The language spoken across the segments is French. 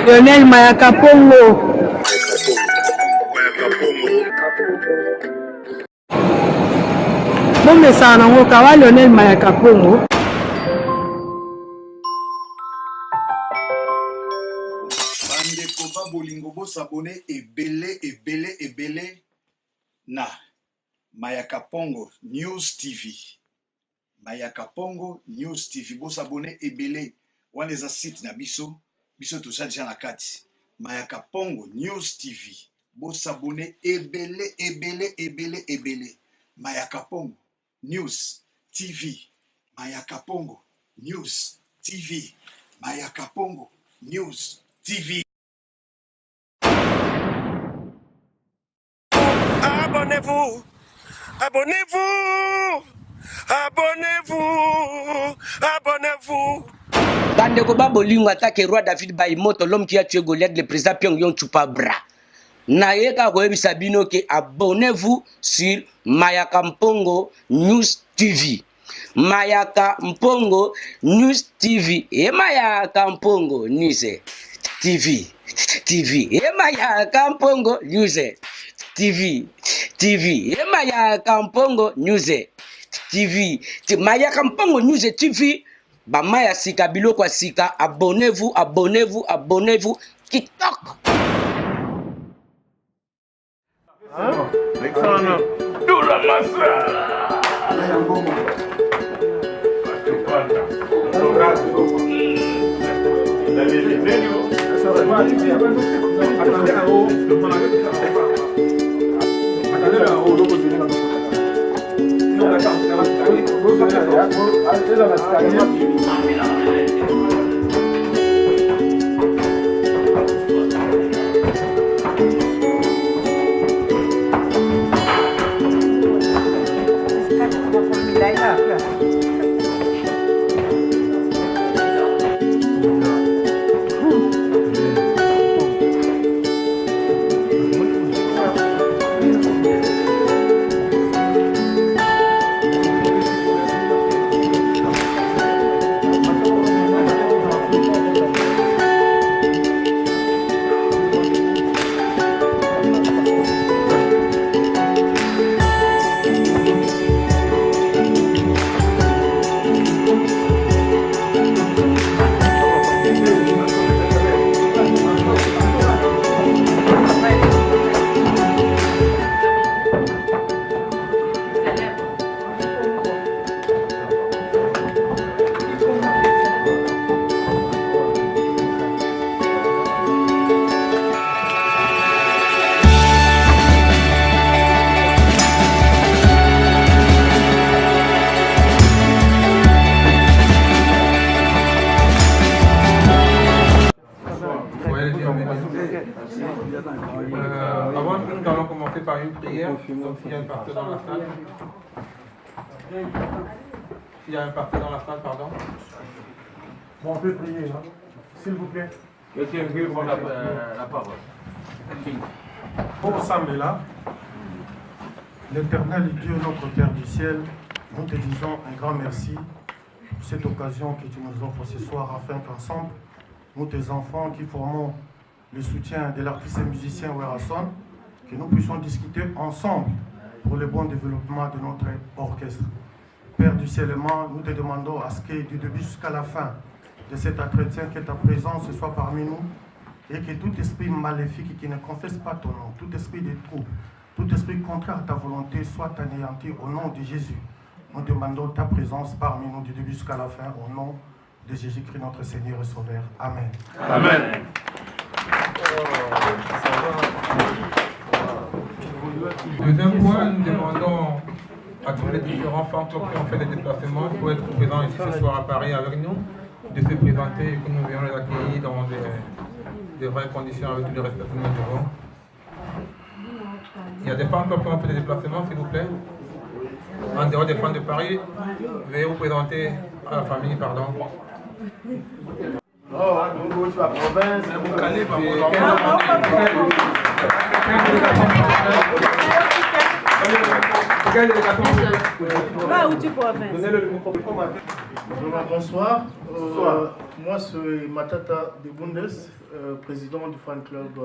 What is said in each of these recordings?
Lionel Mayaka Pongo. Bombe sana ngo kawa Lionel Mayaka Pongo. Bandeko ba bolingo bo s'abonner ebele na Mayaka Pongo News TV. Mayaka Pongo News TV bo s'abonner ebele wana eza site na biso toza déjà na kati. Mayaka Pongo News TV bo s'abonner ebele. Mayaka Pongo News TV. Mayaka Pongo News TV. Mayaka Pongo News TV. Abonnez-vous, abonnez-vous, abonnez-vous, abonnez-vous. Bandeko Babolingo attaque roi David Baimoto, l'homme qui a tué Goliath, le président Pyongyang Chupabra. Naeka Koebi Sabino que abonnez-vous sur Mayaka Pongo News TV. Mayaka Pongo News TV et Mayaka Pongo News TV. Et Mayaka Pongo News TV. Et Mayaka Pongo News TV. Mayaka Pongo News TV. Bamaya sika biloko sika, abonnez-vous. TikTok. Alexandre, tout la masse. Avant, nous allons commencer par une prière. Donc, s'il y a un pasteur dans la salle. S'il y a un pasteur dans la salle, pardon. Bon, on peut prier, hein. S'il vous plaît. Quelqu'un veut prendre la parole. Ensemble là, l'Éternel Dieu, notre Père du ciel, nous te disons un grand merci pour cette occasion que tu nous offres ce soir afin qu'ensemble, nous tes enfants qui formons le soutien de l'artiste et musicien Werason, que nous puissions discuter ensemble pour le bon développement de notre orchestre. Père du ciel aimant, nous te demandons à ce que du début jusqu'à la fin de cet entretien, que ta présence soit parmi nous et que tout esprit maléfique qui ne confesse pas ton nom, tout esprit de trouble, tout esprit contraire à ta volonté soit anéanti au nom de Jésus. Nous demandons ta présence parmi nous du début jusqu'à la fin au nom de Jésus-Christ notre Seigneur et Sauveur. Amen. Amen. Deuxième point, nous demandons à tous les différents facteurs qui ont fait des déplacements pour être présents ici ce soir à Paris avec nous, de se présenter et que nous venons les accueillir dans des vraies conditions avec tout le respect que nous devons. Il y a des fans qui ont fait des déplacements, s'il vous plaît. En dehors des fans de Paris, veuillez vous présenter à la famille, pardon. Oh, nous la province, vous calez par Va où tu province. Bonsoir. Moi, c'est Matata de Bundes, président du fan club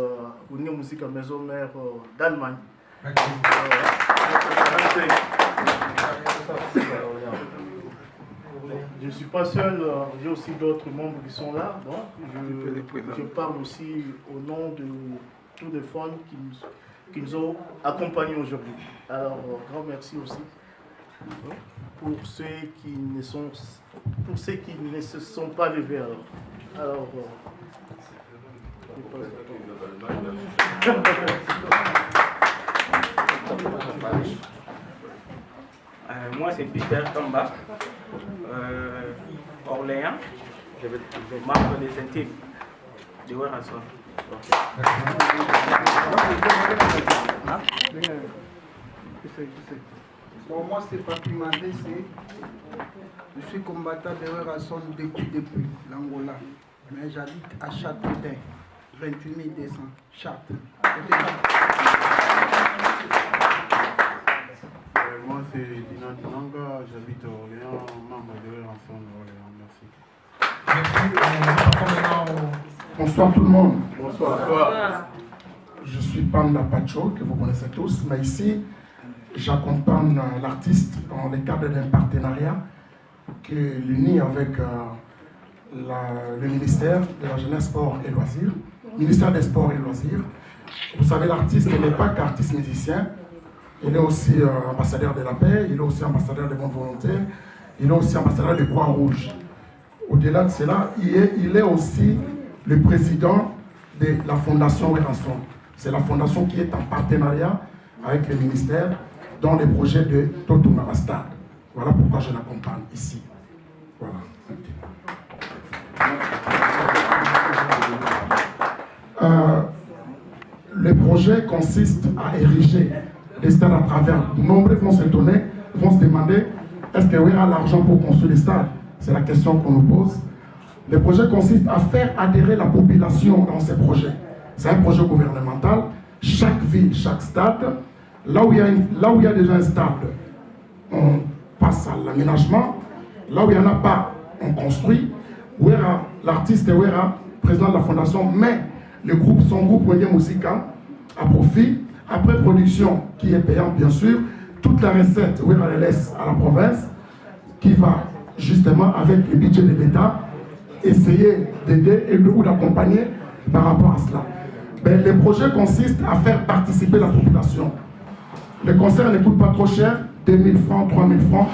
Union Musique à Maison Mère d'Allemagne. Je ne suis pas seul, j'ai aussi d'autres membres qui sont là. Donc je parle aussi au nom de tous les fans qui nous ont accompagnés aujourd'hui. Alors, grand merci aussi pour ceux qui ne se sont pas levés. Alors moi c'est Peter Kamba, Orléans, membre des intimes de Werason. Bon, moi c'est Papi Mandé, je suis combattant de Werason depuis l'Angola, mais j'habite à Châteaudun, 28 200, Château. Moi c'est Dina Dinanga, j'habite à Orléans, membre de Werason Orléans, merci. Bonsoir tout le monde. bonsoir. Je suis Panda Pacho, que vous connaissez tous, mais ici, j'accompagne l'artiste dans le cadre d'un partenariat qui l'unit avec le ministère de la Jeunesse, Sport et Loisirs, ministère des Sports et Loisirs. Vous savez, l'artiste n'est pas qu'artiste musicien, il est aussi ambassadeur de la paix, il est aussi ambassadeur de bonne volonté, il est aussi ambassadeur de Croix-Rouge. Au-delà de cela, il est aussi le président de la Fondation Werason. C'est la fondation qui est en partenariat avec le ministère dans les projets de Toto Stade. Voilà pourquoi je l'accompagne ici. Voilà. Le projet consiste à ériger des stades à travers. Nombreux vont s'étonner, vont se demander est-ce qu'il y aura l'argent pour construire des stades? C'est la question qu'on nous pose. Le projet consiste à faire adhérer la population dans ces projets. C'est un projet gouvernemental. Chaque ville, chaque stade, là où il y a déjà un stade, on passe à l'aménagement. Là où il n'y en a pas, on construit. L'artiste président de la fondation, met le groupe, son groupe Wenge Musica à profit. Après production, qui est payante bien sûr, toute la recette, elle laisse à la province, qui va justement avec le budget de l'État essayer d'aider ou d'accompagner par rapport à cela. Ben, le projet consiste à faire participer la population. Le concert ne coûte pas trop cher, 2000 francs, 3000 francs.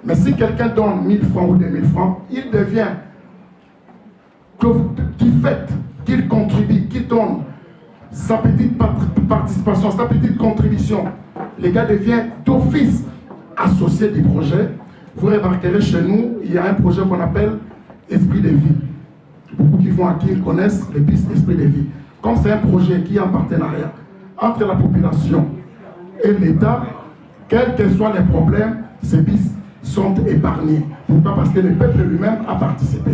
Mais si quelqu'un donne 1000 francs ou 2000 francs, il devient, qu'il contribue, qu'il donne sa petite participation, sa petite contribution. Les gars deviennent d'office associés du projet. Vous remarquerez chez nous, il y a un projet qu'on appelle Esprit de vie. Beaucoup qui vont à qui ils connaissent les pistes Esprit de vie. Comme c'est un projet qui est en partenariat entre la population et l'État, quels que soient les problèmes, ces pistes sont épargnés. Pourquoi? Parce que le peuple lui-même a participé.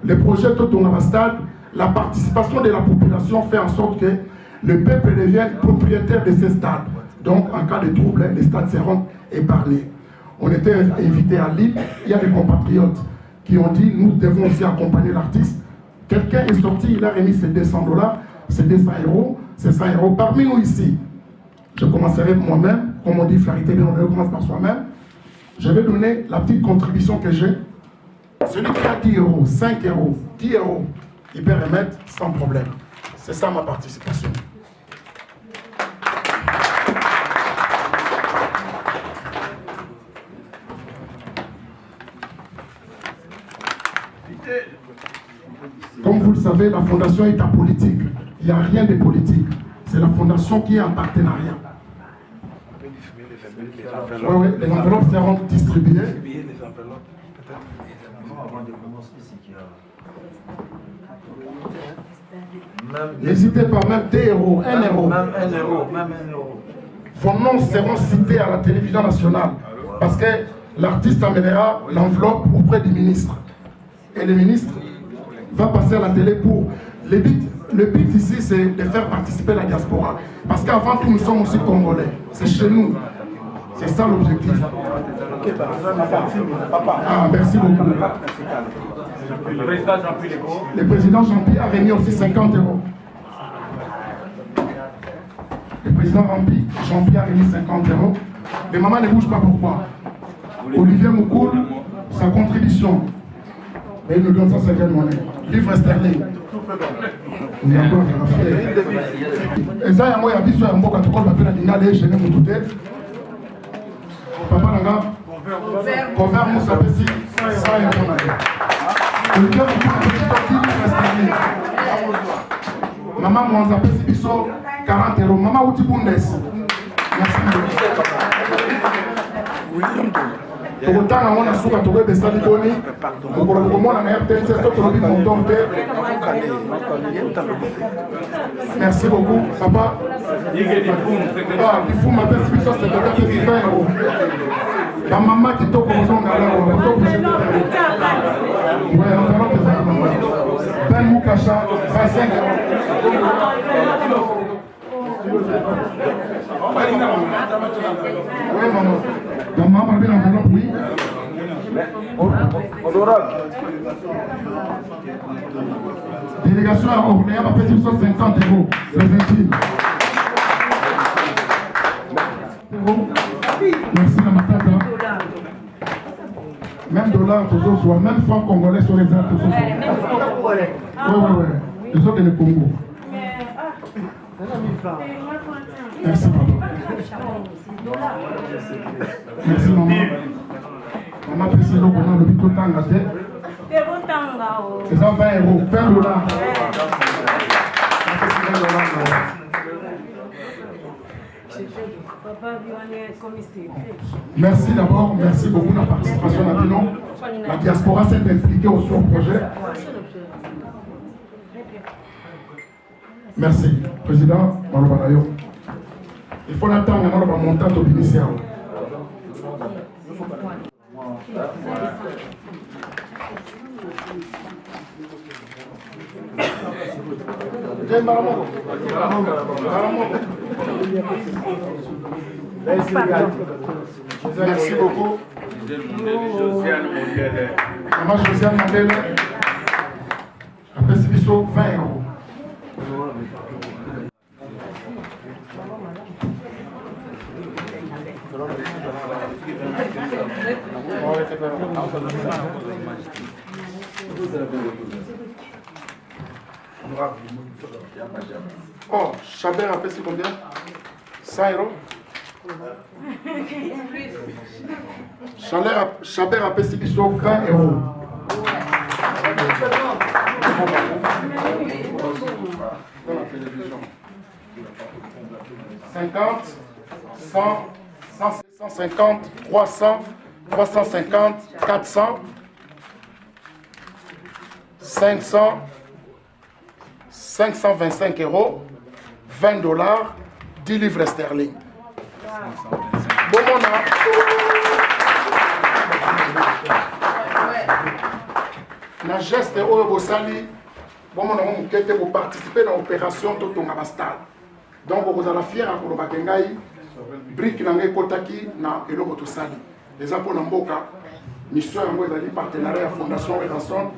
Le projet Toto Stade, la participation de la population fait en sorte que le peuple devienne propriétaire de ces stades. Donc, en cas de trouble, les stades seront épargnés. On était invité à Lille, il y a des compatriotes qui ont dit nous devons aussi accompagner l'artiste. Quelqu'un est sorti, il a remis ses $200, ses 200 euros, ces 100 euros. Parmi nous ici, je commencerai moi-même, comme on dit, Clarité, on commence par soi-même. Je vais donner la petite contribution que j'ai. Celui qui a 10 euros, 5 euros, 10 euros, il peut remettre sans problème. C'est ça ma participation. Comme vous le savez, la fondation est apolitique. Il n'y a rien de politique. C'est la fondation qui est en partenariat. Oui, les enveloppes seront distribuées. N'hésitez pas, même 2 euros, 1 euro. Même 1 euro, même 1 euro. Vos noms seront cités à la télévision nationale. Parce que l'artiste amènera l'enveloppe auprès du ministre. Et le ministre va passer à la télé pour... Le but ici, c'est de faire participer la diaspora. Parce qu'avant tout, nous sommes aussi Congolais. C'est chez nous. C'est ça l'objectif. Ah, merci beaucoup. Le président Jean-Pierre Legault. Le président Jean-Pierre a remis aussi 50 €. Le président Jean-Pierre a remis 50 €. Les mamans ne bougent pas, pourquoi? Olivier Moukoul, sa contribution. Mais il nous donne 150 monnaie. Livre sterling. Eza yango ya biso ya mboka tokolo bapela dingale gene mutu te. Papa nanga couvert musa pesi sa ya mona ye. Olivier Moukoul petit livre sterling. Maman Mwanza pesi biso 40 €. Maman Outi Bundes. Merci beaucoup. Tokotana ngona suka tokobe sali boni mokolo komona na RTNC tokolobi monton te. Merci beaucoup papa. Ah il ma pesi biso c'est peut-être 20 €. La maman qui toko mozonga là on va toko jeter. Ouais, on va faire maman. Ben Moukacha 25 €. Oui, maman. La maman a bien enveloppe, oui. Honorable. Délégation à Orléans a fait 50 €. C'est gentil. Merci, la matata. Même dollar, toujours soit. Même franc congolais sur les arts, toujours soit. Oui. Les autres, le Congo. Merci, papa. Merci, maman. Maman, précise le bonheur, le bito tanga te. C'est ça, 20 €. 20 $. Merci d'abord, merci beaucoup de la participation à Bino. La diaspora s'est impliquée aussi au projet. Merci, président Malobanayo. Il faut l'attendre dans le montant au initial. Merci beaucoup. Maman Josiane Mandela. Après, c'est 20 €. Oh, Chabert a payé combien? 100 €. Chabert a payé 20 €. 50, 100, 150, 300, 350, 400, 500, 525 €, 20 $, 10 livres sterling. Bon, na geste oyo bosali bomona mo mukete pour participer dans l'opération totonga bastal. Donc vous allez fier à koloba kengai brique na ngai kotaki na eloko tosali. Les apôtres na mboka mission yango ezali partenariat à Fondation Erason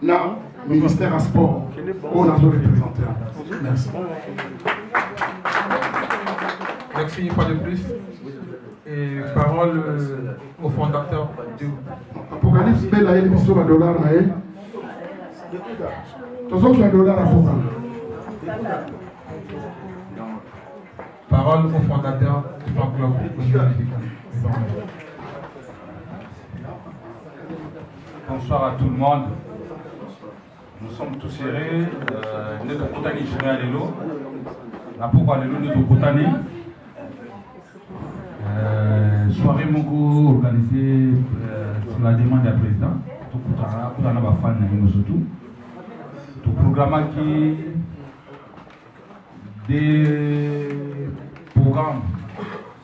na ministère à sport. On a deux représentants. Merci. Merci une fois de plus. Et parole au fondateur du Apocalypse Bella et l'émission $. Toujours $. Parole au fondateur du fan club. Bonsoir à tout le monde. Nous sommes tous serrés. Nous sommes tous à l'élo. Pourquoi l'élo nous sommes soirée Mogo organisée sur la demande du président. Tout le monde a fan surtout. Tout programme qui des programmes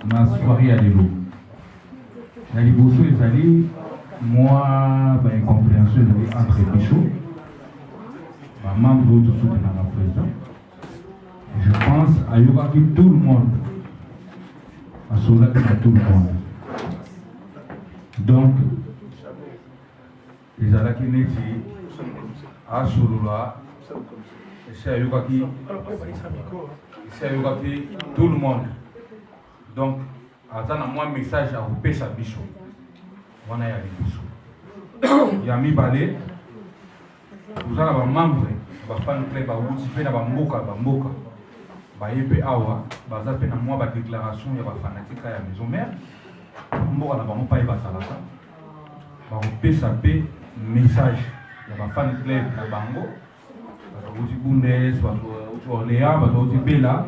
dans la soirée à l'élo. Il y a des bosses les alliés. Moi, une compréhension entre Bichot, membre de soutien à la président. Je pense à y avoir tout le monde. asolaki na tout le monde. Donc ezalaki neti asolola esi ayokaki tout le monde. Donc aza na mwa message akopesa biso wana ya liboso ya mibale toza na bamembre bafan club bawuti mpe na bamboka baye mpe awa baza mpe na mwa badéclaration ya bafanatika ya maison mare mboka na bango mpa ye basalaka bakopesa mpe message ya bafan club na bango bato bauti bundes bato bauti orléans bato bauti bela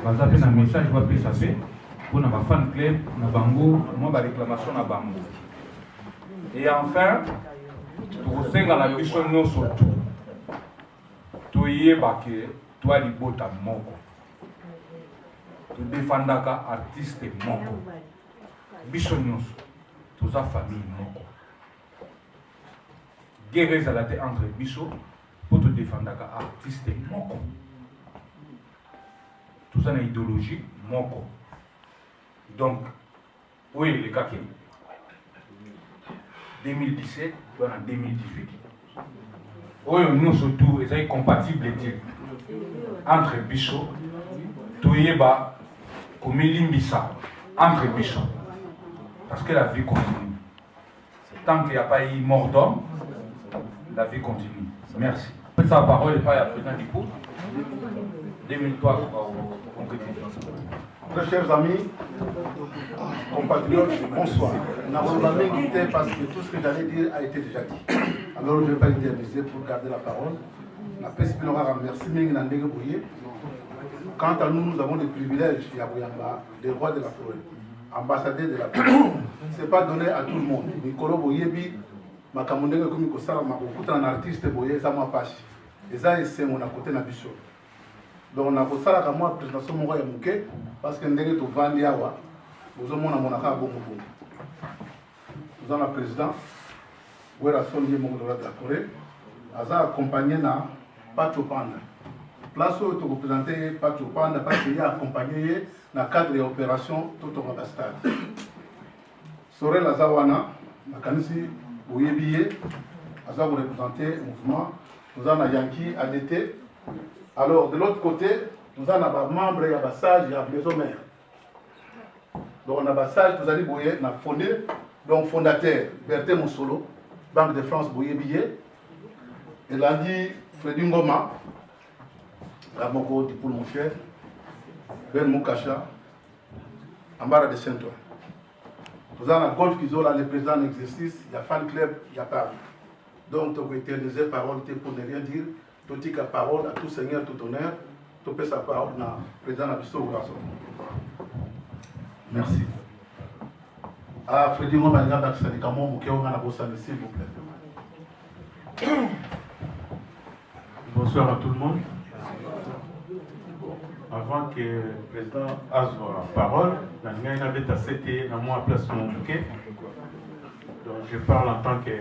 baza mpe na message bapesa mpe mpona bafan club na bango mwa baréclamation na bango. Et enfin tokosenga na biso nyonso tu toyeba ke toa libota moko todefandaka artiste moko biso nyonso toza famille moko guerre ezala te entre biso mpo todefandaka artiste moko toza na idéologie moko. Donc oyo elekaki 2017 wana 2018 oyo nyonso tu ezali compatible te entre biso toyeba komelimbisa entre biso parce que la vie continue. Tant qu'il n'y a pas eu mort d'homme, la vie continue. Merci. Sa parole n'est pas à président du groupe 2003 Très chers amis, compatriotes, bonsoir. Nous n'avons jamais quitté parce que tout ce que j'allais dire a été déjà dit. Alors je ne vais pas interviser pour garder la parole. La paix merci Bouye. Quant à nous, nous avons des privilèges, Yabouyamba, des rois de la forêt, ambassadeurs de la paix. Ce n'est pas donné à tout le monde. Nicolo Boyebi, Makamondega Komiko Salama, un artiste Boye, ça m'a pas. Et ça, c'est mon à côté de la bichot. Donc on a fait ça comme moi présentation mon roi Mouké parce que ndenge to vandi awa nous avons mon aka bongo. Nous avons le président Wera Sondier Mongola de la Corée aza accompagné na Pacho Panda. Place où tu représenter Pacho Panda parce qu'il a accompagné na cadre d'opération tout au stade. Sorel Azawana na kanisi Boyebiye aza représenter le mouvement. Nous avons Yankee ADT. Alors, de l'autre côté, nous avons des membres, il y a des sages, il y a des maisons mères. Donc, on a des sages, nous avons fondé, donc fondateur, Berthe Moussolo, Banque de France, Boye Billet. Et là, dit Freddy Ngoma, la Moko, Dipoul mon cher, Ben Moukacha, Ambara de Saint-Ouen. Nous avons Golf Kizola, le président en exercice, il y a Fan Club, il y a Paris. Donc, tu as été des paroles pour ne rien dire. Tout la parole à tout seigneur, tout honneur, tout peut sa parole dans le président Nabiso Ougasso. Merci. Ah, Freddy Ngoma, il y a un syndicat, s'il vous plaît. Bonsoir à tout le monde. Avant que le président ait la parole, je parle en tant que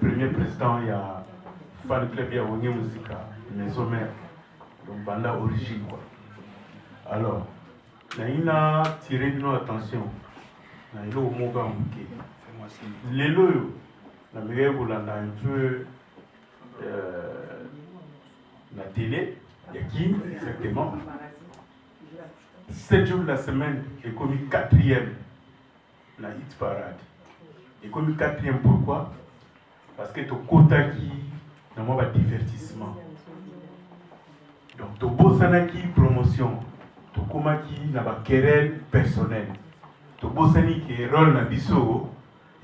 premier président. Il y a fan club ya Wonge Musica, maison mère, donc banda origine quoi. Alors, il a tiré notre attention. Il a eu au Moga Mouké. Les loyaux, la meilleure vous l'a un peu la télé, il y a qui exactement 7 jours de la semaine, est commis 4e la hit parade. Et commis 4e pourquoi? Parce que ton quota qui dans mon divertissement. Donc, tu as qui promotion, tu as qui n'a pas querelle personnelle, tu as qui rôle dans biso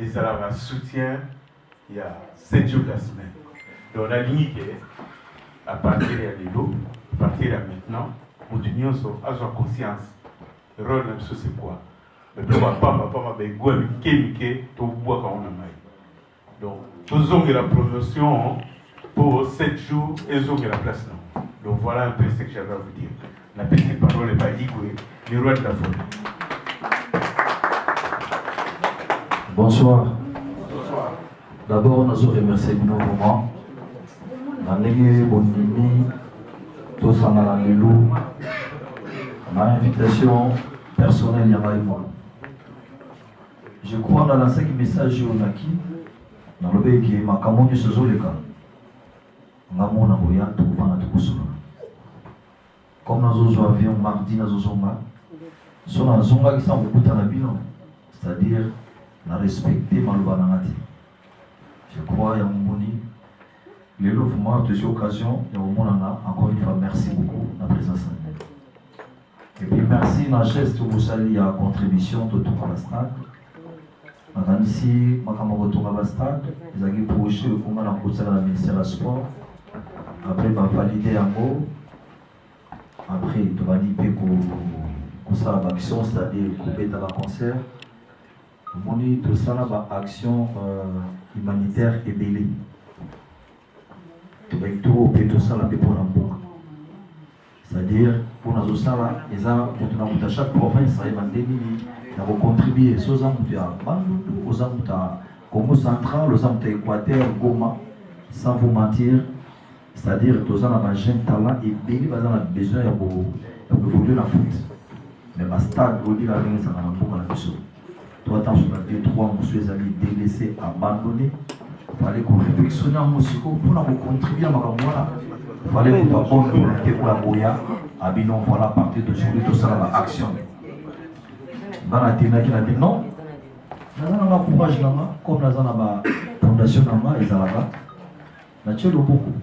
et ça va soutien il y a 7 jours de la semaine. Donc, la ligne qui est à partir de l'élo, à partir de maintenant, on dit nous avons conscience. Le rôle dans biso c'est quoi? Mais papa m'a besoin de kémiquer, tu bois quand on a maille. Donc, tous ont la promotion. Pour 7 jours, ils ont la place. Non. Donc voilà un peu ce que j'avais à vous dire. La petite parole est pas Igwe, le roi de la forêt. Bonsoir. Bonsoir. D'abord, nous allons remercier nos moments. Nous avons bonini, tous en allant on a une invitation personnelle, il y a Je crois dans lancé un message au Naki, dans le pays qui est ma camogne sur Zoleka. Ngamo na boya tout pendant tout ça. Comme dans un avion mardi dans Zonga, sur la Zonga qui sont beaucoup de bilan, c'est-à-dire la respecter Maloubanangati. Je crois, il y a un moni. Les louvements de cette occasion, il y a un monde encore une fois, merci beaucoup de la présence. Et puis merci dans le geste où vous allez à la contribution de tout le stade. Maintenant ici, je vais retourner à la stade. Ils ont projeté le fondement dans le ministère du Sport. Après, je vais valider un mot. Après, je vais valider pour ça l'action, c'est-à-dire couper dans le concert. On dit tout ça là, action humanitaire et belée. Tout ça là, pour l'emploi. C'est-à-dire, pour nous ça là, ils ont chaque province, ils ont contribué aux Amouta Bandundu, aux Amouta Congo central, aux Amouta Équateur, Goma, sans vous mentir. C'est-à-dire, tous ont un jeune talent et belé, ils ont besoin d'évoluer dans le foot. Mais le stade, on dit la ligne, ça va dans la mission. Toi, tant sur la 2-3, monsieur, les amis délaissés, abandonnés. Il fallait qu'on réflexionne en musique pour nous contribuer à ma camarade. Il fallait qu'on soit bon pour la Boya. Abinon, voilà, partir de sur tout ça, l'action. Dans la télé, qui a dit non. Nous avons un courage là-bas, comme nous avons une fondation là-bas, ils ont là-bas. Nous avons beaucoup.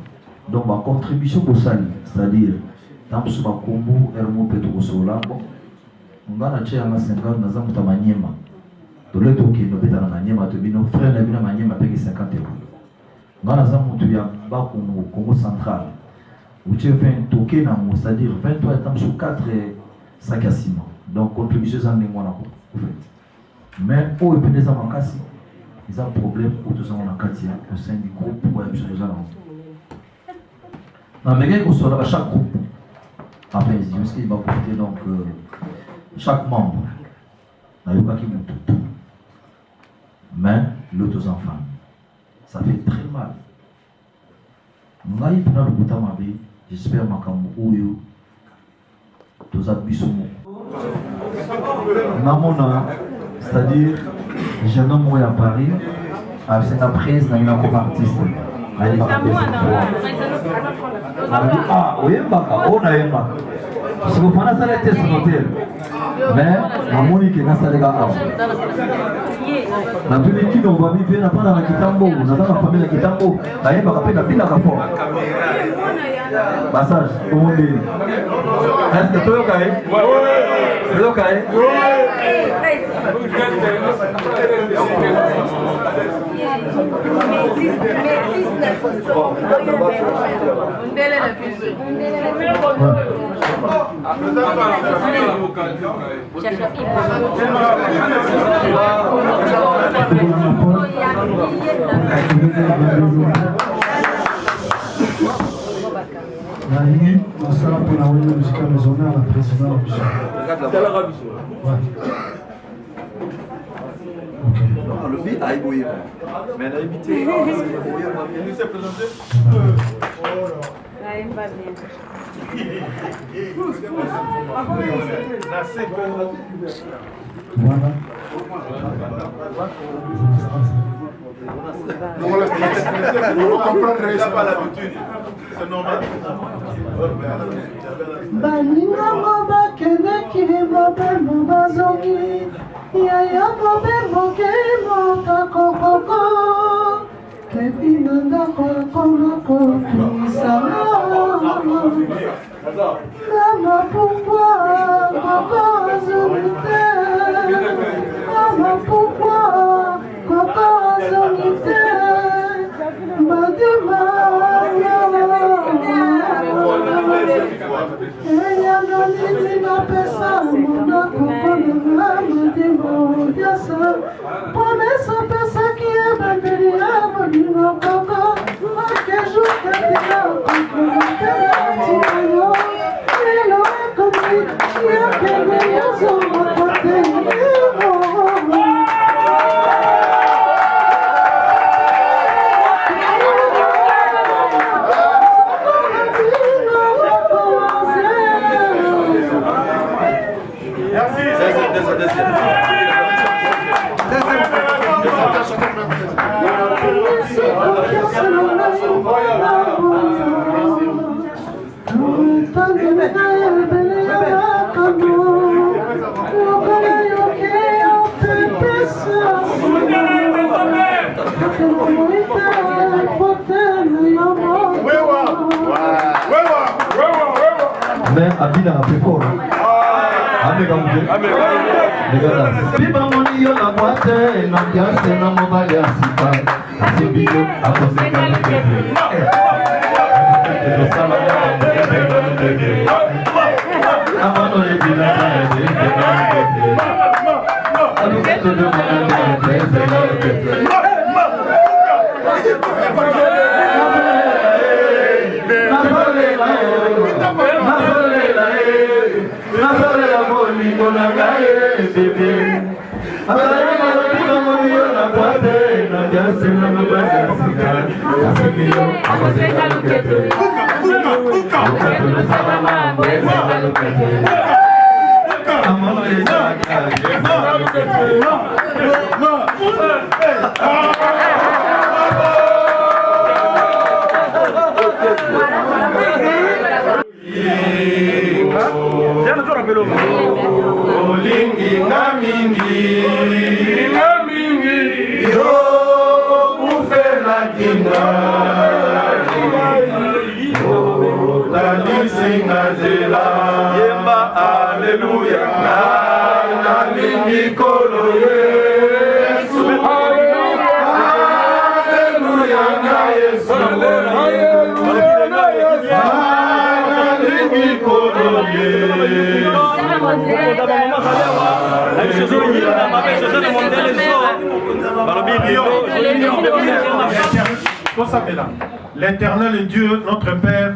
Donc, ma contribution pour ça, c'est-à-dire, tant que ce soit Combo, Hermo, Petro, Solambo, nous avons un 50, nous avons un maniema. De l'autre côté, nous avons un maniema, nos frères n'avaient un maniema avec 50 €. Nous avons un Congo central. Où tu fais un token, c'est-à-dire 23 étapes sur 4 sacs à ciment. Donc, contribution, c'est un mois. Mais, pour les pédés, ils ont un problème pour tout ça au sein du groupe pour les gens. Non, mais il y a chaque groupe. Après, il va porter donc chaque membre. Il n'y a pas qui monte tout. Mais, l'autre enfant, ça fait très mal. Ngai pina lukuta mabe, j'espère makamu uyu toza bisomo. Namona, c'est-à-dire jeune homme à Paris, avec la presse dans une artiste. Ah, oui, on a eu si vous prenez ça, les tests hôtel. Mais, la monique est dans sa légal. La plus qui nous va vivre pas dans la Kitambo, nous avons la famille de Kitambo, la yéba capé la pile à rapport. Passage, comment on dit? Est-ce que tu es OK? Oui. Tu es OK? La ligne, on sera pour la réunion musicale maisonnée à la présidente. Le beat a ébouillé. Mais elle a évité. Il s'est présenté. Voilà. On comprend pas l'habitude. C'est normal. Baninga mabakene kimo bemo bazongi yaya mobemo kemo kakokoko kepinanda kokono koisana Mama pourquoi papa zolite Mama pourquoi papa zolite Madima ella no dice na pesa muda como na madima yasa por essa peça que é bandeira madima coco que justa de não como elo é como e a pele eu sou uma abina un peu fort. Amen. Biba moni yo la boîte, l'ambiance na mobile ya sika. C'est bio, à cause de L'Éternel est Dieu, notre Père.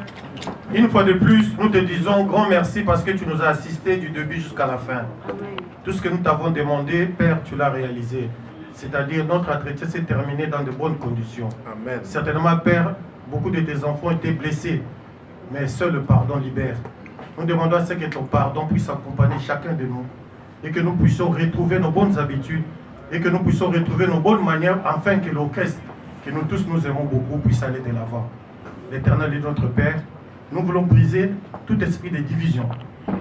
Une fois de plus, nous te disons grand merci parce que tu nous as assistés du début jusqu'à la fin. Tout ce que nous t'avons demandé, Père, tu l'as réalisé. C'est-à-dire notre entretien s'est terminé dans de bonnes conditions. Amen. Certainement, Père, beaucoup de tes enfants étaient blessés, mais seul le pardon libère. Nous demandons à ce que ton pardon puisse accompagner chacun de nous et que nous puissions retrouver nos bonnes habitudes et que nous puissions retrouver nos bonnes manières afin que l'orchestre, que nous tous nous aimons beaucoup, puisse aller de l'avant. L'Éternel est notre Père. Nous voulons briser tout esprit de division,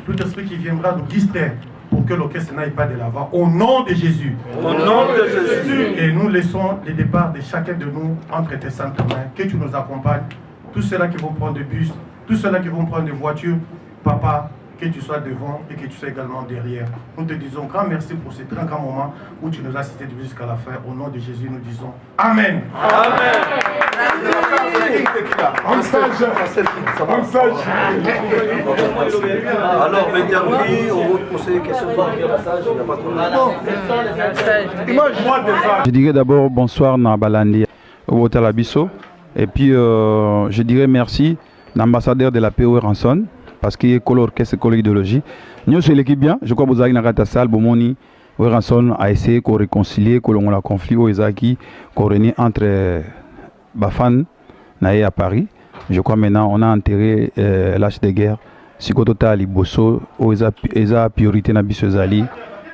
tout esprit qui viendra nous distraire pour que l'orchestre n'aille pas de l'avant. Au nom de Jésus. Au nom de Jésus. Et nous laissons le départ de chacun de nous entre tes saintes mains. Que tu nous accompagnes. Tous ceux-là qui vont prendre des bus, tous ceux-là qui vont prendre des voitures, Papa, que tu sois devant et que tu sois également derrière. Nous te disons grand merci pour ce très grand moment où tu nous as assistés jusqu'à la fin. Au nom de Jésus, nous disons Amen. Amen. Alors, l'interview, on va poser des questions pour le message. Je dirais d'abord bonsoir na Balandi au Talabiso et puis je dirais merci l'ambassadeur de la PO Ranson parce qu'il est color orchestre color idéologie. Nous c'est l'équipe bien, je crois que vous avez une salle Bomoni Ranson a essayé de réconcilier que l'on a conflit au Ezaki corréné entre Bafan naé à Paris. Je crois maintenant on a enterré l'âge de guerre Sikotota Liboso au Eza priorité na biso Zali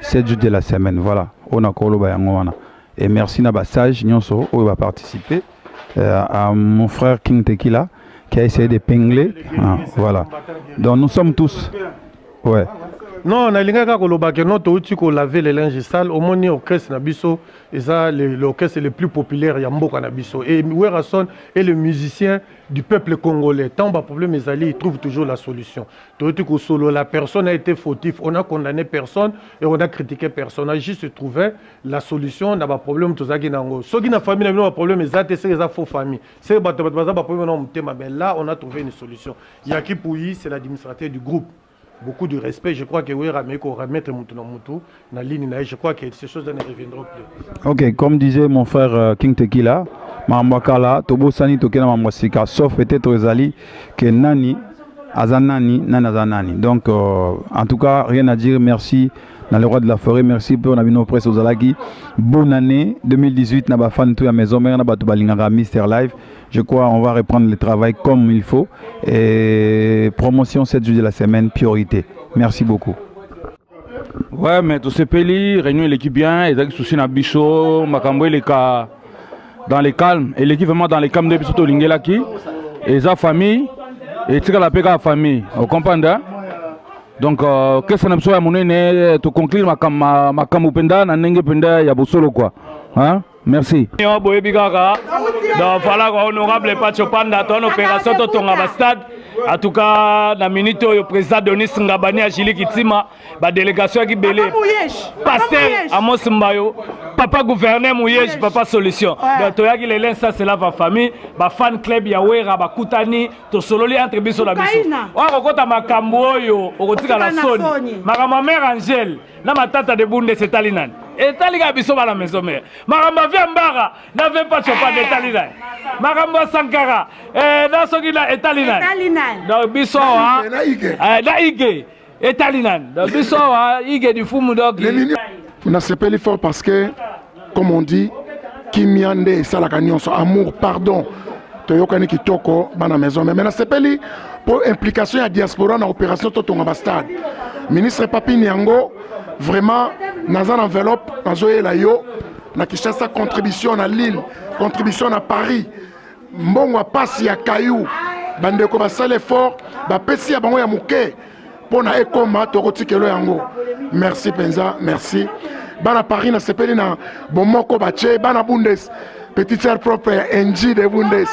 7 jours de la semaine. Voilà, on a kolo bayangoana. Et merci na bassage nyonso où va participer à mon frère King Tequila qui a essayé de pingler. Voilà. Donc nous sommes tous. Ouais. Non, on a lavé les linges sales. Au moins, l'orchestre l'orchestre le plus populaire, il y a Mboka Nabiso. Et Werason est le musicien du peuple congolais. Tant de problème, il trouve toujours la solution. La personne a été fautive, on a condamné personne et on a critiqué personne. On a juste trouvé la solution, on n'a pas de problème. Ceux qui ont famille, on a problème, c'est une faux famille. Mais là, on a trouvé une solution. Yaki Pouyi, c'est l'administrateur du groupe. Beaucoup de respect, je crois que oui, on va remettre la ligne, je crois que ces choses ne reviendront plus. Ok, comme disait mon frère King Tequila, Mambakala, Tobo Sani Tokena Mambasika, sauf peut-être Zali, que Nani, Azanani, Nanazanani. Donc, en tout cas, rien à dire, merci. Dans le roi de la forêt, merci pour nos presse aux Alaki. Bonne année 2018, Naba Fan tout à maison, mais Naba Tubalingara Mister Live. Je crois qu'on va reprendre le travail comme il faut. Et promotion 7 jours de la semaine, priorité. Merci beaucoup. Ouais, mais tout ce pays, réunion l'équipe bien, et des soucis na bicho, Makambo les cas dans les calmes, et l'équipe vraiment dans les calmes de bicho to Lingelaki, et sa famille, et tu la pega famille, vous comprenez? Donc, qu'est-ce que nous avons fait pour conclure ma campagnie, na nenge penda ya bosolo quoi, hein? Merci. Donc voilà, honorable Pacho Panda, ton opération de ton stade. En tout cas, la minute où le président Denis Ngabani a Jili Kitima, la délégation qui belé. Pasteur Amos Mbayo, papa gouverneur Mouyej, papa solution. Donc tu as dit les ça c'est là va famille, ba fan club ya wera ba kutani, to solo li entre biso na biso. On rekota makambo yo, okotika la soni. Ma mère Angèle, na matata de bunde c'est talinan. Et taliga biso ba la maison mère. Maramba Viambara, n'avait pas chopa de talina. Maramba Sankara, dans ce qui là etalina. Donc biso na ige etalinan. Donc biso ige du fumu dog. On a sepeli fort parce que comme on dit kimiande salaka nyonso amour pardon toyokani kitoko bana maison mais na sepeli pour implication ya diaspora na opération totonga ba stade. Ministre Papi Niango vraiment dans une enveloppe nazoyela yo na Kinshasa contribution na Lille contribution na Paris mbongo pasi ya Kayou bandeko basale fort bapesi ya bango ya muke pona ekoma tokotikelo yango merci penza merci bana Paris na sepeli na bomoko bache bana Bundes petite sœur propre NG de Bundes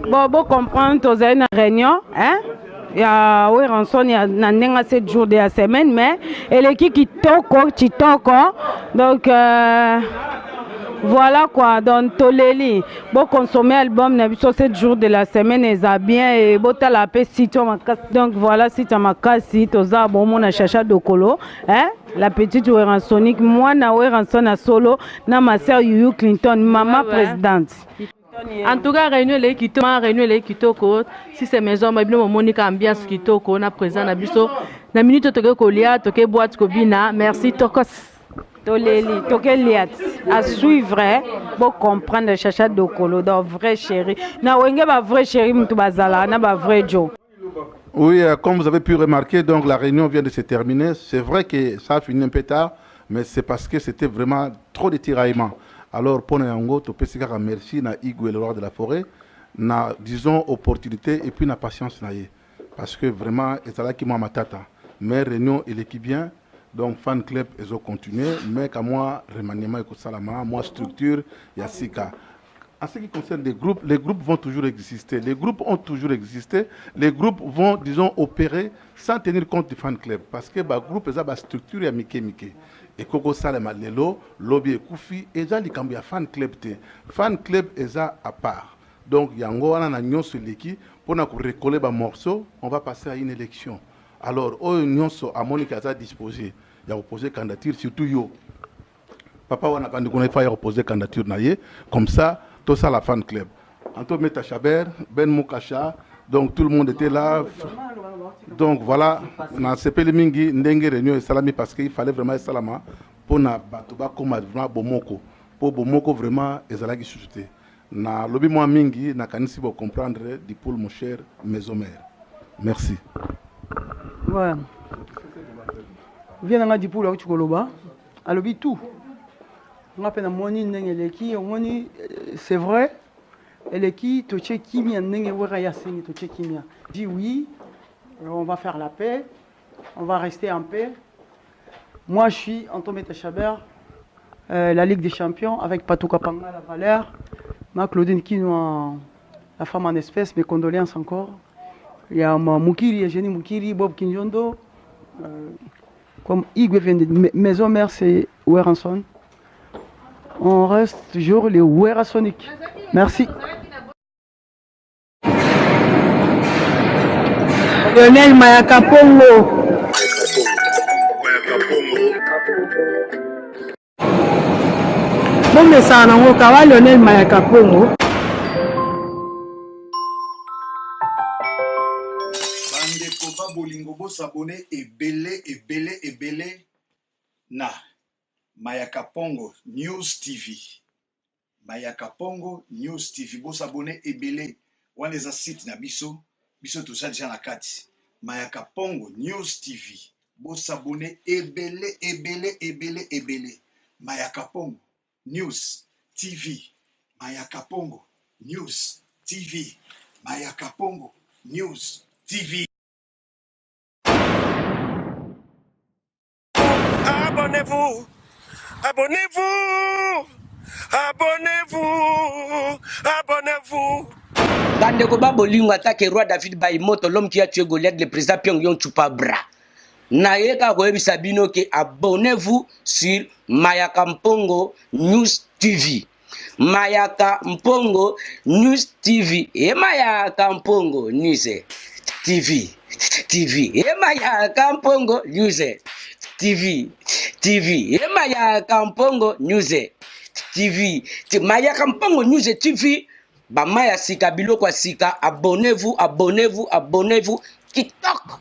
bon comprendre tozali na réunion hein ya Weranson ya nandenga 7 jours de la semaine mais eleki kitoko donc voilà quoi donc toleli bon consommer album na biso 7 jours de la semaine eza bien et bota la paix sito makasi donc voilà sito makasi toza bon mona chacha dokolo hein la petite Weransonique moi na Weranson na solo na ma sœur Yuyu Clinton maman présidente. En tout cas, réunion les kitoko. Si c'est maison, ma bien Monica ambiance kitoko na présent na biso. Na minute toke kolia, toke boîte kobina. Merci tokos. Toleli, toke liat. À suivre, pour comprendre le chacha dokolo, donc vrai chéri. Na wenge ba vrai chéri mutu bazala, na ba vrai Joe. Oui, comme vous avez pu remarquer, donc la réunion vient de se terminer. C'est vrai que ça a fini un peu tard, mais c'est parce que c'était vraiment trop de tiraillements. Alors, pour nous, merci à Igwe, le roi de la forêt, na disons opportunité et puis na patience parce que vraiment, c'est là qui m'a matata. Mais réunion et l'équipe bien, donc fan club ils ont continué, mais qu'à moi remaniement et salama, moi structure, Yassika. En ce qui concerne les groupes vont toujours exister. Les groupes ont toujours existé. Les groupes vont, disons, opérer sans tenir compte du fan club. Parce que les groupes, ils ont une structure et Mike. Et Koko Salema Lelo, Lobby et Koufi, et ils ont fan club. Fan club, ils ont à part. Donc, Yango, on a un sur l'équipe. Pour nous recoller les morceaux, on va passer à une élection. Alors, on a Monica a disposé. Il a opposé candidature, surtout yo. Papa, on a pas de opposé candidature. Comme ça, tout ça la fan club. Anto Meta Chaber, Ben Moukacha, donc tout le monde était là. Donc voilà, dans ce pays mingi ndenge réunion et salami parce qu'il fallait vraiment salama pour na batuba comme vraiment bomoko. Pour bomoko vraiment ezalaki suscité. Na lobby moi mingi na kanisi pour comprendre du pour mon cher maison mère. Merci. Ouais. Viens dans du pour là tu koloba. A lobby tout. On appelle moni ndenge moni c'est vrai. Eleki toche kimia ndenge wera ya sengi toche kimia. Dis oui, on va faire la paix, on va rester en paix. Moi je suis Antoine Chaber, la Ligue des Champions avec Patou Kapanga la Valère, ma Claudine Kino la femme en espèces, mes condoléances encore. Il y a Moukiri, Jenny Moukiri, Bob Kinjondo, comme Igwe vient de Maison Mère c'est Weranson. On reste toujours les Werasoniques. Merci. Lionel Mayaka Pongo. Bon message nango kawa Lionel Mayaka Pongo. Bandeko ba bolingo bo s'abonner ebele na Mayaka Pongo News TV. Mayaka Pongo News TV. Bo s'abonner ebele. Wana eza site na biso. Biso tout ça déjà na kati. Mayaka Pongo News TV. Bo s'abonner ebele. Mayaka Pongo News TV. Mayaka Pongo News TV. Mayaka Pongo News TV. Abonnez-vous. Abonnez-vous. Abonnez-vous. Abonnez-vous. Bandeko Babolingo attaque roi David Baïmoto, l'homme qui a tué Goliath, le président Pyongyang Chupabra. Naeka Koyebi Bino ke abonnez-vous sur Mayaka Mpongo News TV. Mayaka Mpongo News TV. Et Mayaka Mpongo News TV. TV. Et Mayaka Mpongo News TV. TV. Et Mayaka Mpongo News TV. Mayaka Mpongo News TV. Bamaya Sika Biloko Sika. Abonnez-vous, abonnez-vous, abonnez-vous. TikTok.